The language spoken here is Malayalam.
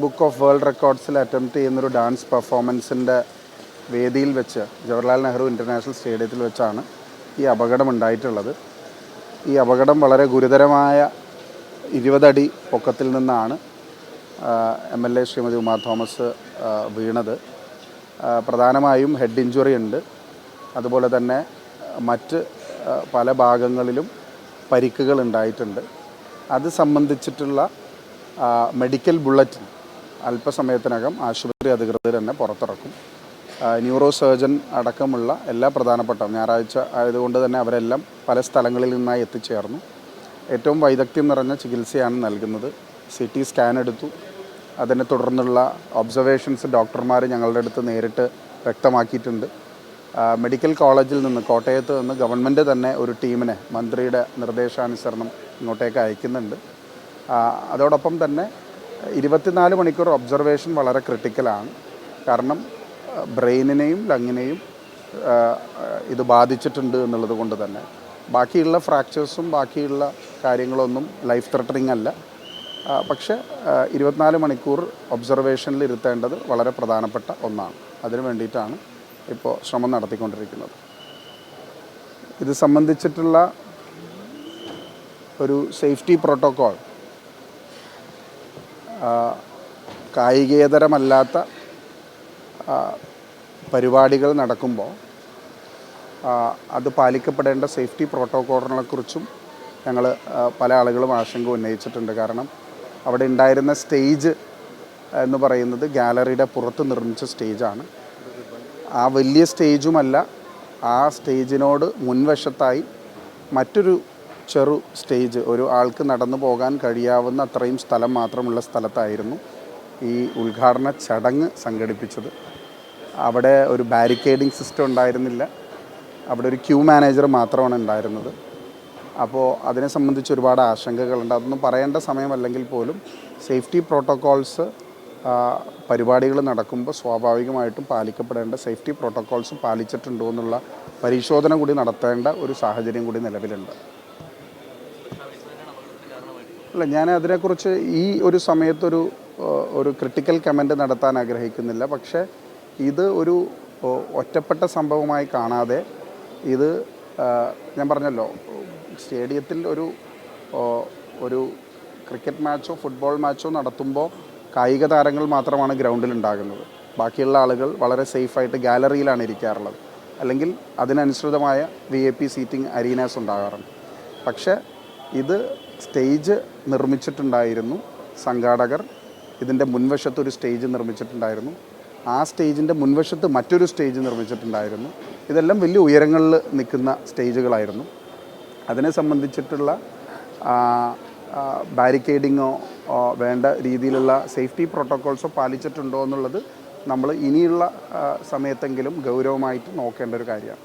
ബുക്ക് ഓഫ് വേൾഡ് റെക്കോർഡ്സിൽ അറ്റംപ്റ്റ് ചെയ്യുന്നൊരു ഡാൻസ് പെർഫോമൻസിൻ്റെ വേദിയിൽ വെച്ച് ജവഹർലാൽ നെഹ്റു ഇൻ്റർനാഷണൽ സ്റ്റേഡിയത്തിൽ വെച്ചാണ് ഈ അപകടം ഉണ്ടായിട്ടുള്ളത്. ഈ അപകടം വളരെ ഗുരുതരമായ 20 അടി പൊക്കത്തിൽ നിന്നാണ് MLA ശ്രീമതി ഉമാ തോമസ് വീണത്. പ്രധാനമായും ഹെഡ് ഇഞ്ചുറി ഉണ്ട്. അതുപോലെ തന്നെ മറ്റ് പല ഭാഗങ്ങളിലും പരിക്കുകൾ ഉണ്ടായിട്ടുണ്ട്. അത് സംബന്ധിച്ചിട്ടുള്ള മെഡിക്കൽ ബുള്ളറ്റിൻ അല്പസമയത്തിനകം ആശുപത്രി അധികൃതർ തന്നെ പുറത്തിറക്കും. ന്യൂറോ സർജൻ അടക്കമുള്ള എല്ലാ പ്രധാനപ്പെട്ട ഞായറാഴ്ച ആയതുകൊണ്ട് തന്നെ അവരെല്ലാം പല സ്ഥലങ്ങളിൽ നിന്നായി എത്തിച്ചേർന്നു. ഏറ്റവും വൈദഗ്ധ്യം നിറഞ്ഞ ചികിത്സയാണ് നൽകുന്നത്. CT സ്കാൻ എടുത്തു. അതിനെ തുടർന്നുള്ള ഒബ്സർവേഷൻസ് ഡോക്ടർമാർ ഞങ്ങളുടെ അടുത്ത് നേരിട്ട് വ്യക്തമാക്കിയിട്ടുണ്ട്. മെഡിക്കൽ കോളേജിൽ നിന്ന് കോട്ടയത്ത് നിന്ന് ഗവൺമെൻറ് തന്നെ ഒരു ടീമിനെ മന്ത്രിയുടെ നിർദ്ദേശാനുസരണം ഇങ്ങോട്ടേക്ക് അയക്കുന്നുണ്ട്. അതോടൊപ്പം തന്നെ 24 മണിക്കൂർ ഒബ്സർവേഷൻ വളരെ ക്രിട്ടിക്കലാണ്. കാരണം ബ്രെയിനിനെയും ലങ്ങിനെയും ഇത് ബാധിച്ചിട്ടുണ്ട് എന്നുള്ളത് കൊണ്ട് തന്നെ ബാക്കിയുള്ള ഫ്രാക്ചേഴ്സും ബാക്കിയുള്ള കാര്യങ്ങളൊന്നും ലൈഫ് ത്രെട്ടനിങ് അല്ല. പക്ഷേ 24 മണിക്കൂർ ഒബ്സർവേഷനിൽ ഇരുത്തേണ്ടത് വളരെ പ്രധാനപ്പെട്ട ഒന്നാണ്. അതിനു വേണ്ടിയിട്ടാണ് ഇപ്പോൾ ശ്രമം നടത്തിക്കൊണ്ടിരിക്കുന്നത്. ഇത് സംബന്ധിച്ചിട്ടുള്ള ഒരു സേഫ്റ്റി പ്രോട്ടോക്കോൾ കായികേതരമല്ലാത്ത പരിപാടികൾ നടക്കുമ്പോൾ അത് പാലിക്കപ്പെടേണ്ട സേഫ്റ്റി പ്രോട്ടോക്കോളിനെക്കുറിച്ചും ഞങ്ങൾ പല ആളുകളും ആശങ്ക ഉന്നയിച്ചിട്ടുണ്ട്. കാരണം അവിടെ ഉണ്ടായിരുന്ന സ്റ്റേജ് എന്ന് പറയുന്നത് ഗാലറിയുടെ പുറത്ത് നിർമ്മിച്ച സ്റ്റേജാണ്. ആ വലിയ സ്റ്റേജുമല്ല, ആ സ്റ്റേജിനോട് മുൻവശത്തായി മറ്റൊരു ചെറു സ്റ്റേജ്, ഒരു ആൾക്ക് നടന്നു പോകാൻ കഴിയാവുന്ന അത്രയും സ്ഥലം മാത്രമുള്ള സ്ഥലത്തായിരുന്നു ഈ ഉദ്ഘാടന ചടങ്ങ് സംഘടിപ്പിച്ചത്. അവിടെ ഒരു ബാരിക്കേഡിംഗ് സിസ്റ്റം ഉണ്ടായിരുന്നില്ല. അവിടെ ഒരു ക്യൂ മാനേജർ മാത്രമാണ് ഉണ്ടായിരുന്നത്. അപ്പോൾ അതിനെ സംബന്ധിച്ച് ഒരുപാട് ആശങ്കകളുണ്ട്. അതൊന്നും പറയേണ്ട സമയമല്ലെങ്കിൽ പോലും സേഫ്റ്റി പ്രോട്ടോക്കോൾസ് പരിപാടികൾ നടക്കുമ്പോൾ സ്വാഭാവികമായിട്ടും പാലിക്കപ്പെടേണ്ട സേഫ്റ്റി പ്രോട്ടോക്കോൾസ് പാലിച്ചിട്ടുണ്ടോ എന്നുള്ള പരിശോധന കൂടി നടത്തേണ്ട ഒരു സാഹചര്യം കൂടി നിലവിലുണ്ട്. അല്ല, ഞാൻ അതിനെക്കുറിച്ച് ഈ ഒരു സമയത്തൊരു ക്രിട്ടിക്കൽ കമൻറ്റ് നടത്താൻ ആഗ്രഹിക്കുന്നില്ല. പക്ഷേ ഇത് ഒരു ഒറ്റപ്പെട്ട സംഭവമായി കാണാതെ ഇത് ഞാൻ പറഞ്ഞല്ലോ, സ്റ്റേഡിയത്തിൽ ഒരു ക്രിക്കറ്റ് മാച്ചോ ഫുട്ബോൾ മാച്ചോ നടത്തുമ്പോൾ കായിക താരങ്ങൾ മാത്രമാണ് ഗ്രൗണ്ടിൽ ഉണ്ടാകുന്നത്. ബാക്കിയുള്ള ആളുകൾ വളരെ സേഫായിട്ട് ഗാലറിയിലാണ് ഇരിക്കാറുള്ളത്. അല്ലെങ്കിൽ അതിനനുസൃതമായ VIP സീറ്റിംഗ് അരീനാസ് ഉണ്ടാകാറുണ്ട്. പക്ഷേ ഇത് സ്റ്റേജ് നിർമ്മിച്ചിട്ടുണ്ടായിരുന്നു. സംഘാടകർ ഇതിൻ്റെ മുൻവശത്തൊരു സ്റ്റേജ് നിർമ്മിച്ചിട്ടുണ്ടായിരുന്നു. ആ സ്റ്റേജിൻ്റെ മുൻവശത്ത് മറ്റൊരു സ്റ്റേജ് നിർമ്മിച്ചിട്ടുണ്ടായിരുന്നു. ഇതെല്ലാം വലിയ ഉയരങ്ങളിൽ നിൽക്കുന്ന സ്റ്റേജുകളായിരുന്നു. അതിനെ സംബന്ധിച്ചിട്ടുള്ള ബാരിക്കേഡിങ്ങോ വേണ്ട രീതിയിലുള്ള സേഫ്റ്റി പ്രോട്ടോക്കോൾസോ പാലിച്ചിട്ടുണ്ടോ എന്നുള്ളത് നമ്മൾ ഇനിയുള്ള സമയത്തെങ്കിലും ഗൗരവമായിട്ട് നോക്കേണ്ട ഒരു കാര്യമാണ്.